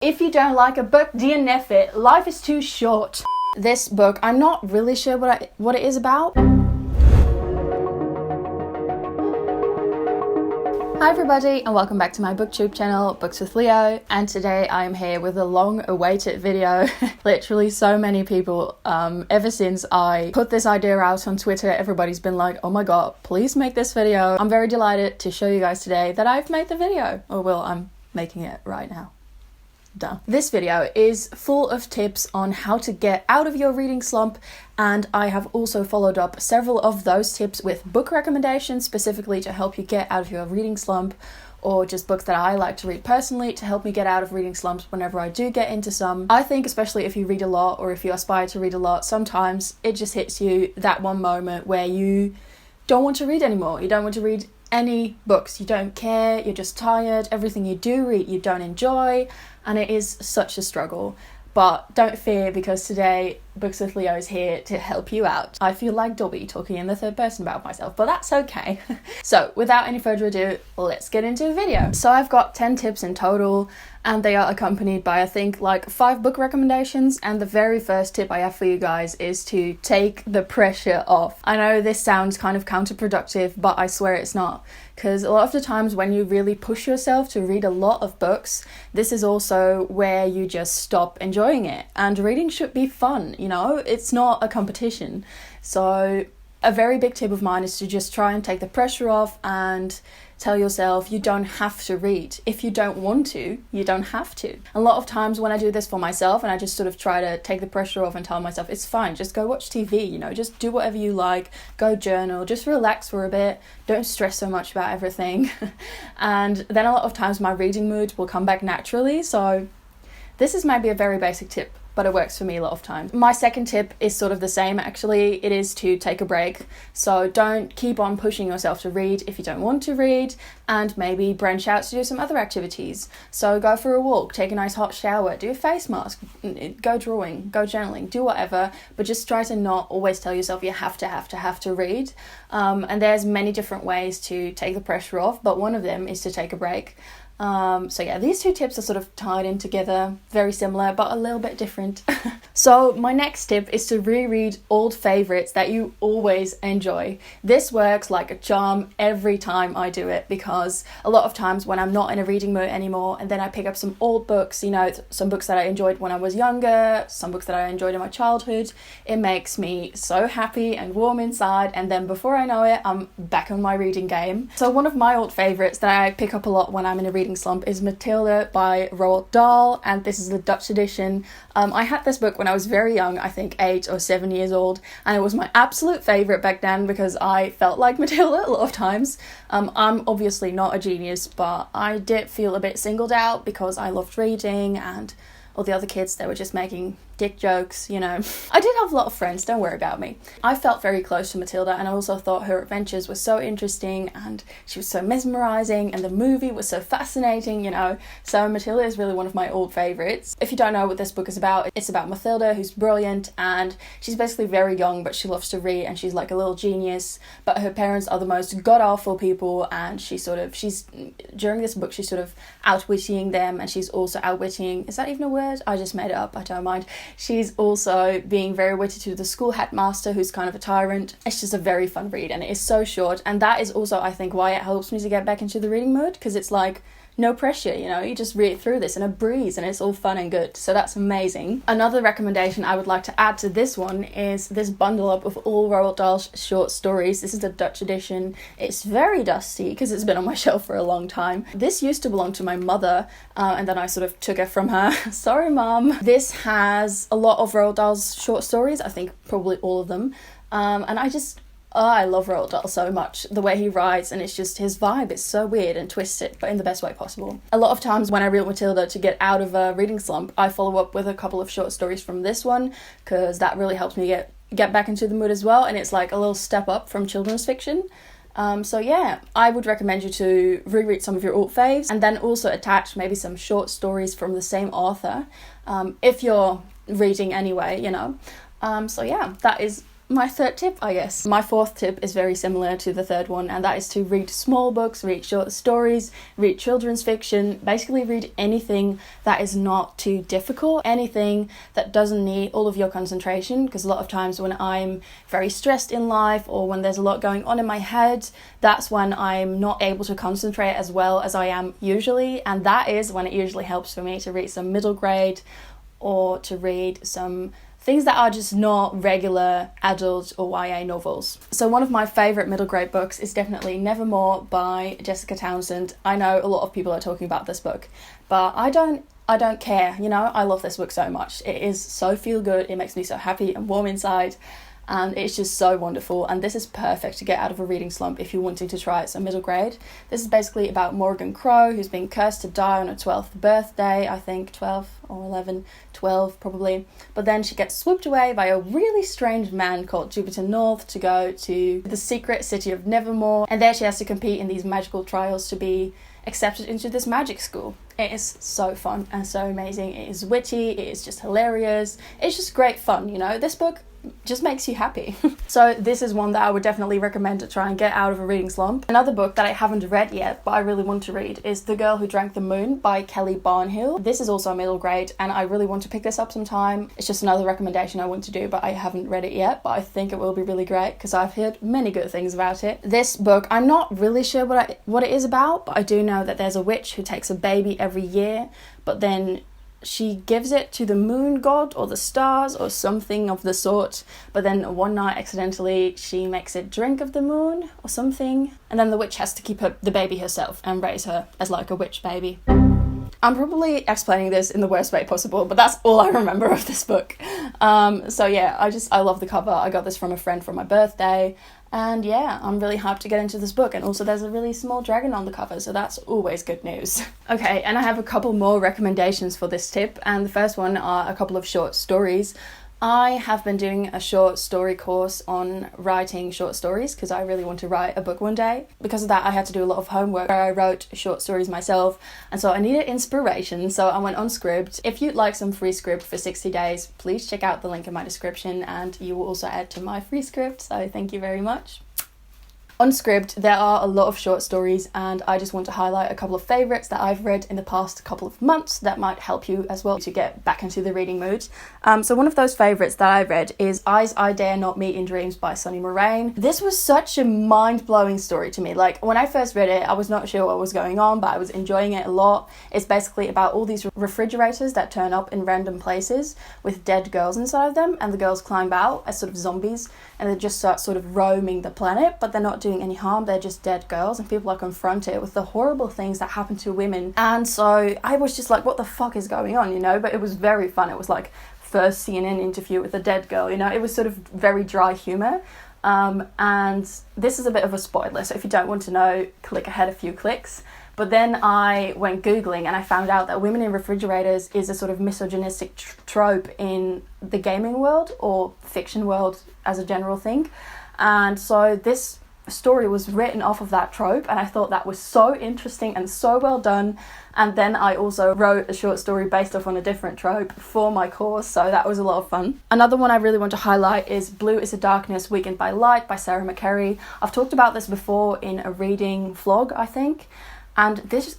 If you don't like a book, DNF it. Life is too short. This book, I'm not really sure what it is about. Hi everybody and welcome back to my booktube channel, Books with Leo, and today I am here with a long-awaited video. Literally so many people, ever since I put this idea out on Twitter, everybody's been like, oh my god, please make this video. I'm very delighted to show you guys today that I've made the video. Or well, I'm making it right now. Duh. This video is full of tips on how to get out of your reading slump, and I have also followed up several of those tips with book recommendations specifically to help you get out of your reading slump, or just books that I like to read personally to help me get out of reading slumps whenever I do get into some. I think especially if you read a lot or if you aspire to read a lot, sometimes it just hits you that one moment where you don't want to read anymore. You don't want to read any books, you don't care, you're just tired, everything you do read you don't enjoy, and it is such a struggle. But don't fear, because today Books with Leo is here to help you out. I feel like Dobby talking in the third person about myself, but that's okay. So without any further ado, let's get into the video. So I've got 10 tips in total, and they are accompanied by I think like 5 book recommendations, and the very first tip I have for you guys is to take the pressure off. I know this sounds kind of counterproductive, but I swear it's not, because a lot of the times when you really push yourself to read a lot of books, this is also where you just stop enjoying it. And reading should be fun, you know, it's not a competition. So a very big tip of mine is to just try and take the pressure off and tell yourself you don't have to read. If you don't want to, you don't have to. A lot of times when I do this for myself and I just sort of try to take the pressure off and tell myself it's fine, just go watch TV, you know, just do whatever you like, go journal, just relax for a bit, don't stress so much about everything. And then a lot of times my reading mood will come back naturally. So this is maybe a very basic tip, but it works for me a lot of times. My second tip is sort of the same actually. It is to take a break. So don't keep on pushing yourself to read if you don't want to read, and maybe branch out to do some other activities. So go for a walk, take a nice hot shower, do a face mask, go drawing, go journaling, do whatever, but just try to not always tell yourself you have to read. And there's many different ways to take the pressure off, but one of them is to take a break. So yeah, these 2 tips are sort of tied in together, very similar but a little bit different. So my next tip is to reread old favorites that you always enjoy. This works like a charm every time I do it, because a lot of times when I'm not in a reading mood anymore and then I pick up some old books, you know, some books that I enjoyed when I was younger, some books that I enjoyed in my childhood, it makes me so happy and warm inside, and then before I know it, I'm back on my reading game. So one of my old favorites that I pick up a lot when I'm in a reading slump is Matilda by Roald Dahl, and this is the Dutch edition. I had this book when I was very young, I think 8 or 7 years old, and it was my absolute favourite back then because I felt like Matilda a lot of times. I'm obviously not a genius, but I did feel a bit singled out because I loved reading, and all the other kids, they were just making dick jokes, you know. I did have a lot of friends, don't worry about me. I felt very close to Matilda, and I also thought her adventures were so interesting and she was so mesmerising and the movie was so fascinating, you know. So Matilda is really one of my old favourites. If you don't know what this book is about, it's about Matilda, who's brilliant, and she's basically very young but she loves to read and she's like a little genius, but her parents are the most god-awful people, and she's during this book she's sort of outwitting them, and she's also outwitting, is that even a word? I just made it up, I don't mind. She's also being very witty to the school headmaster, who's kind of a tyrant. It's just a very fun read, and it is so short, and that is also I think why it helps me to get back into the reading mood, because it's like no pressure, you know, you just read through this in a breeze and it's all fun and good, so that's amazing. Another recommendation I would like to add to this one is this bundle up of all Roald Dahl's short stories. This is the Dutch edition. It's very dusty because it's been on my shelf for a long time. This used to belong to my mother, and then I sort of took it from her. Sorry mom. This has a lot of Roald Dahl's short stories, I think probably all of them, and I love Roald Dahl so much, the way he writes, and it's just his vibe is so weird and twisted, but in the best way possible. A lot of times when I read Matilda to get out of a reading slump, I follow up with a couple of short stories from this one, because that really helps me get back into the mood as well, and it's like a little step up from children's fiction. So yeah, I would recommend you to reread some of your old faves, and then also attach maybe some short stories from the same author, if you're reading anyway, you know. So yeah, that is my third tip, I guess. My fourth tip is very similar to the third one, and that is to read small books, read short stories, read children's fiction, basically read anything that is not too difficult, anything that doesn't need all of your concentration, because a lot of times when I'm very stressed in life or when there's a lot going on in my head, that's when I'm not able to concentrate as well as I am usually, and that is when it usually helps for me to read some middle grade or to read some things that are just not regular adult or YA novels. So one of my favourite middle grade books is definitely Nevermore by Jessica Townsend. I know a lot of people are talking about this book, but I don't care, you know. I love this book so much. It is so feel good, it makes me so happy and warm inside, and it's just so wonderful, and this is perfect to get out of a reading slump if you're wanting to try some middle grade. This is basically about Morgan Crow, who's been cursed to die on her 12th birthday, I think 12 or 11, 12 probably, but then she gets swooped away by a really strange man called Jupiter North to go to the secret city of Nevermore, and there she has to compete in these magical trials to be accepted into this magic school. It is so fun and so amazing. It is witty, it is just hilarious, it's just great fun, you know. This book just makes you happy. So this is one that I would definitely recommend to try and get out of a reading slump. Another book that I haven't read yet but I really want to read is The Girl Who Drank the Moon by Kelly Barnhill. This is also middle grade and I really want to pick this up sometime. It's just another recommendation I want to do, but I haven't read it yet, but I think it will be really great because I've heard many good things about it. This book, I'm not really sure what it is about, but I do know that there's a witch who takes a baby every year, but then she gives it to the moon god or the stars or something of the sort, but then one night accidentally she makes it drink of the moon or something, and then the witch has to keep the baby herself and raise her as like a witch baby. I'm probably explaining this in the worst way possible, but that's all I remember of this book. So yeah, I love the cover. I got this from a friend for my birthday, and yeah, I'm really hyped to get into this book. And also there's a really small dragon on the cover, so that's always good news. Okay, and I have a couple more recommendations for this tip, and the first one are a couple of short stories. I have been doing a short story course on writing short stories because I really want to write a book one day. Because of that, I had to do a lot of homework where I wrote short stories myself, and so I needed inspiration, so I went on Scribd. If you'd like some free script for 60 days, please check out the link in my description and you will also add to my free script, so thank you very much. On Scribd, there are a lot of short stories, and I just want to highlight a couple of favourites that I've read in the past couple of months that might help you as well to get back into the reading mood. So one of those favourites that I read is Eyes I Dare Not Meet in Dreams by Sunny Moraine. This was such a mind-blowing story to me. Like, when I first read it, I was not sure what was going on, but I was enjoying it a lot. It's basically about all these refrigerators that turn up in random places with dead girls inside of them, and the girls climb out as sort of zombies, and they just start sort of roaming the planet, but they're not doing any harm, they're just dead girls, and people are confronted with the horrible things that happen to women. And so I was just like, what the fuck is going on, you know? But it was very fun. It was like first CNN interview with a dead girl, you know? It was sort of very dry humour. And this is a bit of a spoiler, so if you don't want to know, click ahead a few clicks. But then I went Googling and I found out that women in refrigerators is a sort of misogynistic trope in the gaming world or fiction world as a general thing. And so this story was written off of that trope, and I thought that was so interesting and so well done. And then I also wrote a short story based off on a different trope for my course, so that was a lot of fun. Another one I really want to highlight is Blue is a Darkness Weakened by Light by Sarah McCarry. I've talked about this before in a reading vlog, I think. And this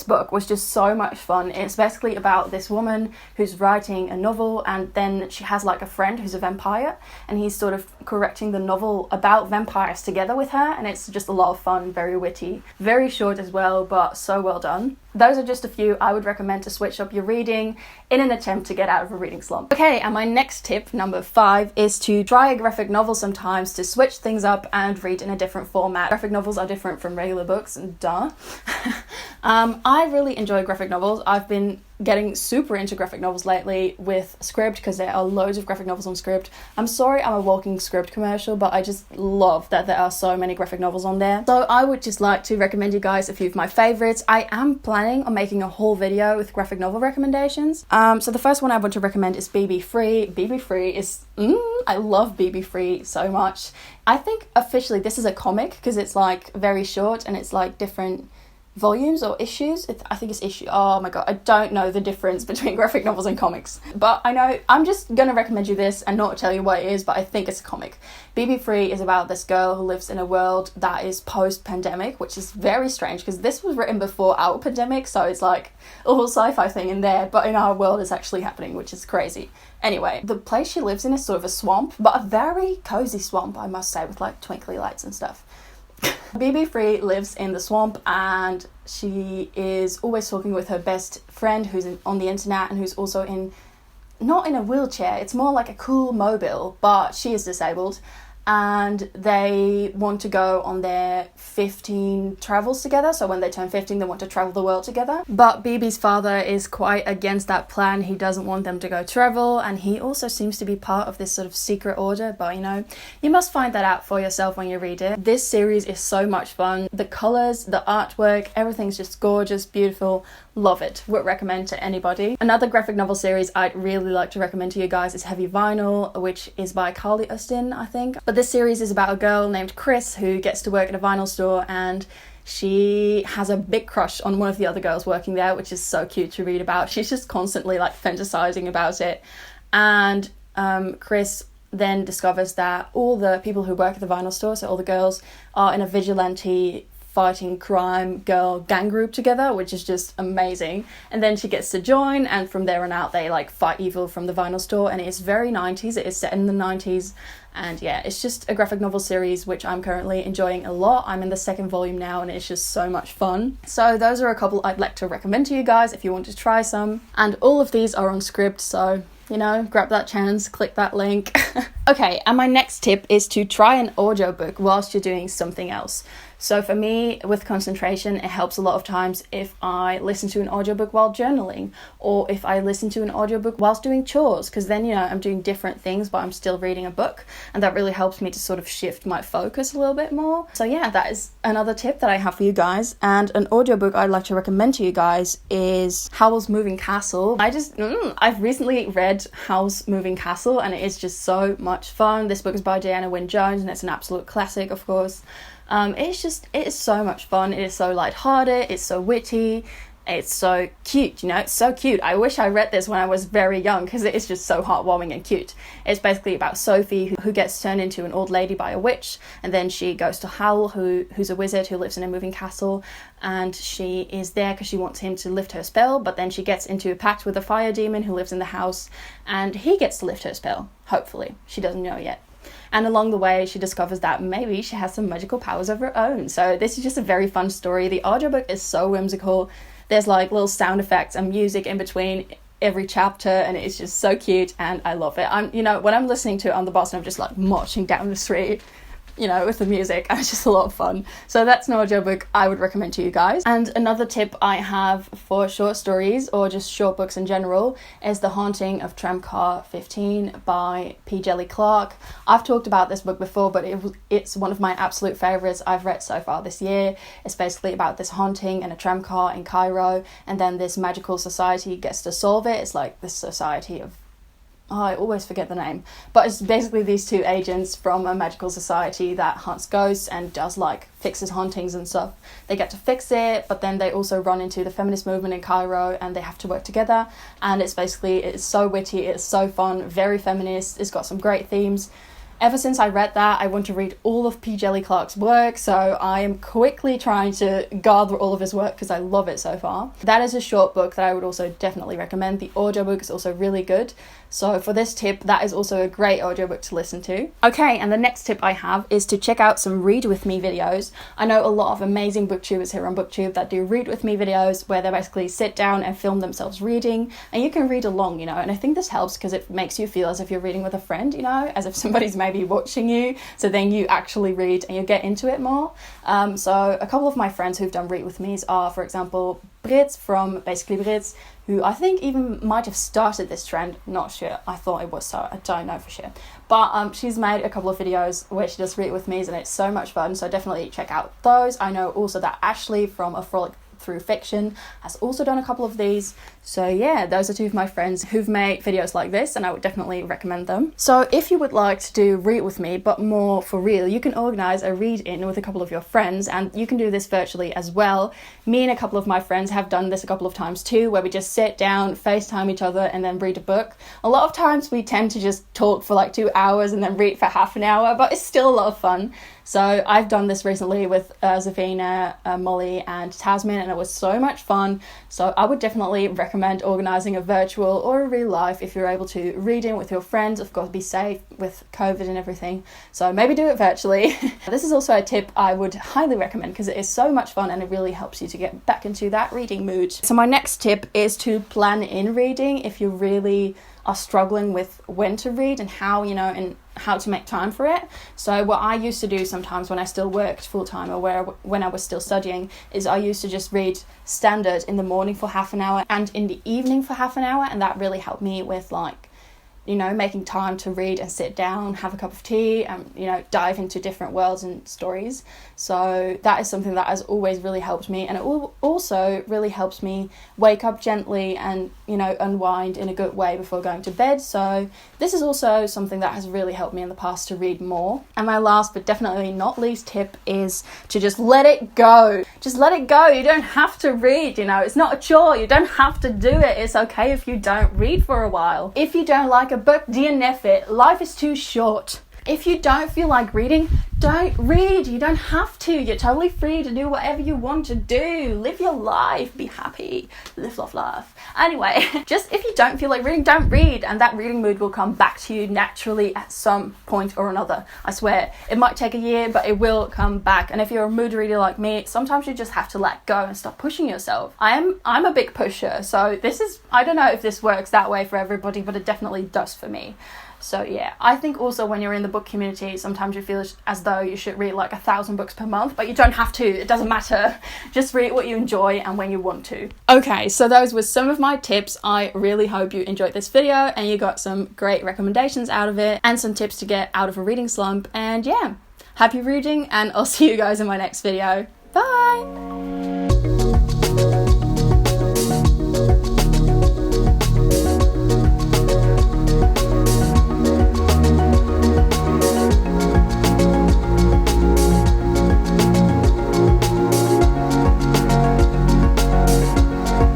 book was just so much fun. It's basically about this woman who's writing a novel, and then she has like a friend who's a vampire, and he's sort of correcting the novel about vampires together with her, and it's just a lot of fun, very witty, very short as well, but so well done. Those are just a few I would recommend to switch up your reading in an attempt to get out of a reading slump. Okay, and my next tip, number 5, is to try a graphic novel sometimes to switch things up and read in a different format. Graphic novels are different from regular books, and duh. I really enjoy graphic novels. I've been getting super into graphic novels lately with Scribd because there are loads of graphic novels on Scribd. I'm sorry I'm a walking Scribd commercial, but I just love that there are so many graphic novels on there. So I would just like to recommend you guys a few of my favourites. I am planning on making a whole video with graphic novel recommendations. So the first one I want to recommend is BB Free. BB Free is... I love BB Free so much. I think officially this is a comic because it's like very short and it's like different volumes or issues. I think it's issue. Oh my god, I don't know the difference between graphic novels and comics, but I know I'm just gonna recommend you this and not tell you what it is, but I think it's a comic. BB Free is about this girl who lives in a world that is post-pandemic, which is very strange because this was written before our pandemic, so it's like a whole sci-fi thing in there, but in our world it's actually happening, which is crazy. Anyway, the place she lives in is sort of a swamp, but a very cozy swamp, I must say, with like twinkly lights and stuff. BB Free lives in the swamp, and she is always talking with her best friend who's on the internet and who's also not in a wheelchair, it's more like a cool mobile, but she is disabled, and they want to go on their 15 travels together. So when they turn 15, they want to travel the world together. But BB's father is quite against that plan. He doesn't want them to go travel, and he also seems to be part of this sort of secret order, but you must find that out for yourself when you read it. This series is so much fun. The colours, the artwork, everything's just gorgeous, beautiful. Love it. Would recommend to anybody. Another graphic novel series I'd really like to recommend to you guys is Heavy Vinyl, which is by Carly Austin, I think. But this series is about a girl named Chris who gets to work at a vinyl store, and she has a big crush on one of the other girls working there, which is so cute to read about. She's just constantly like fantasizing about it. And Chris then discovers that all the people who work at the vinyl store, so all the girls, are in a vigilante fighting crime girl gang group together, which is just amazing. And then she gets to join, and from there on out they like fight evil from the vinyl store, and it's very 90s. It is set in the 90s, and yeah, it's just a graphic novel series which I'm currently enjoying a lot. I'm in the second volume now, and it's just so much fun. So those are a couple I'd like to recommend to you guys if you want to try some, and all of these are on Scribd, so grab that chance, click that link. Okay, and my next tip is to try an audiobook whilst you're doing something else. So for me, with concentration, it helps a lot of times if I listen to an audiobook while journaling, or if I listen to an audiobook whilst doing chores, because then, I'm doing different things, but I'm still reading a book, and that really helps me to sort of shift my focus a little bit more. So yeah, that is another tip that I have for you guys. And an audiobook I'd like to recommend to you guys is Howl's Moving Castle. I've recently read Howl's Moving Castle, and it is just so much fun. This book is by Diana Wynne Jones, and it's an absolute classic, of course. It is so much fun. It is so lighthearted, it's so witty, it's so cute, it's so cute. I wish I read this when I was very young, because it is just so heartwarming and cute. It's basically about Sophie, who gets turned into an old lady by a witch, and then she goes to Howl, who's a wizard who lives in a moving castle, and she is there because she wants him to lift her spell, but then she gets into a pact with a fire demon who lives in the house, and he gets to lift her spell, hopefully. She doesn't know yet. And along the way, she discovers that maybe she has some magical powers of her own. So this is just a very fun story. The audiobook is so whimsical. There's like little sound effects and music in between every chapter, and it's just so cute, and I love it. When I'm listening to it on the bus, I'm just like marching down the street, with the music, and it's just a lot of fun. So that's an audiobook I would recommend to you guys. And another tip I have for short stories, or just short books in general, is The Haunting of Tramcar 15 by P. Jelly Clark. I've talked about this book before, but it's one of my absolute favourites I've read so far this year. It's basically about this haunting in a tramcar in Cairo, and then this magical society gets to solve it. It's like this society of, I always forget the name, but it's basically these two agents from a magical society that hunts ghosts and does fixes hauntings and stuff. They get to fix it, but then they also run into the feminist movement in Cairo, and they have to work together. And it's so witty, it's so fun, very feminist, it's got some great themes. Ever since I read that, I want to read all of P. Jelly Clark's work, so I am quickly trying to gather all of his work because I love it so far. That is a short book that I would also definitely recommend. The audiobook is also really good. So for this tip, that is also a great audiobook to listen to. Okay, and the next tip I have is to check out some Read With Me videos. I know a lot of amazing booktubers here on BookTube that do Read With Me videos where they basically sit down and film themselves reading, and you can read along, and I think this helps because it makes you feel as if you're reading with a friend, as if somebody's maybe watching you, so then you actually read and you get into it more. So a couple of my friends who've done Read With Me's are, for example, Britt from Basically Britt, who I think even might have started this trend, not sure, I thought it was, so I don't know for sure. But she's made a couple of videos where she does Read With Me's, and it's so much fun, so definitely check out those. I know also that Ashleigh from A through fiction has also done a couple of these. So yeah, those are two of my friends who've made videos like this, and I would definitely recommend them. So if you would like to do Read with me, but more for real, you can organise a read-in with a couple of your friends, and you can do this virtually as well. Me and a couple of my friends have done this a couple of times too, where we just sit down, FaceTime each other, and then read a book. A lot of times we tend to just talk for like 2 hours and then read for half an hour, but it's still a lot of fun. So I've done this recently with Zafina, Molly and Tazmyn, and it was so much fun. So I would definitely recommend organising a virtual or a real life if you're able to read in with your friends. Of course, be safe with COVID and everything. So maybe do it virtually. This is also a tip I would highly recommend because it is so much fun and it really helps you to get back into that reading mood. So my next tip is to plan in reading if you really are struggling with when to read and how, and how to make time for it. So what I used to do sometimes when I still worked full-time or when I was still studying is I used to just read standard in the morning for half an hour and in the evening for half an hour, and that really helped me with making time to read and sit down, have a cup of tea and, dive into different worlds and stories. So that is something that has always really helped me, and it also really helps me wake up gently and, unwind in a good way before going to bed. So this is also something that has really helped me in the past to read more. And my last but definitely not least tip is to just let it go. Just let it go. You don't have to read, it's not a chore. You don't have to do it. It's okay if you don't read for a while. If you don't like a book, DNF it. Life is too short. If you don't feel like reading, don't read. You don't have to. You're totally free to do whatever you want to do. Live your life. Be happy. Live, love, laugh. Anyway, just if you don't feel like reading, don't read. And that reading mood will come back to you naturally at some point or another. I swear. It might take a year, but it will come back. And if you're a mood reader like me, sometimes you just have to let go and stop pushing yourself. I'm a big pusher. So I don't know if this works that way for everybody, but it definitely does for me. So yeah, I think also when you're in the book community, sometimes you feel as though you should read like 1,000 books per month, but you don't have to. It doesn't matter. Just read what you enjoy and when you want to. Okay, so those were some of my tips. I really hope you enjoyed this video and you got some great recommendations out of it and some tips to get out of a reading slump. And yeah, happy reading, and I'll see you guys in my next video. Bye!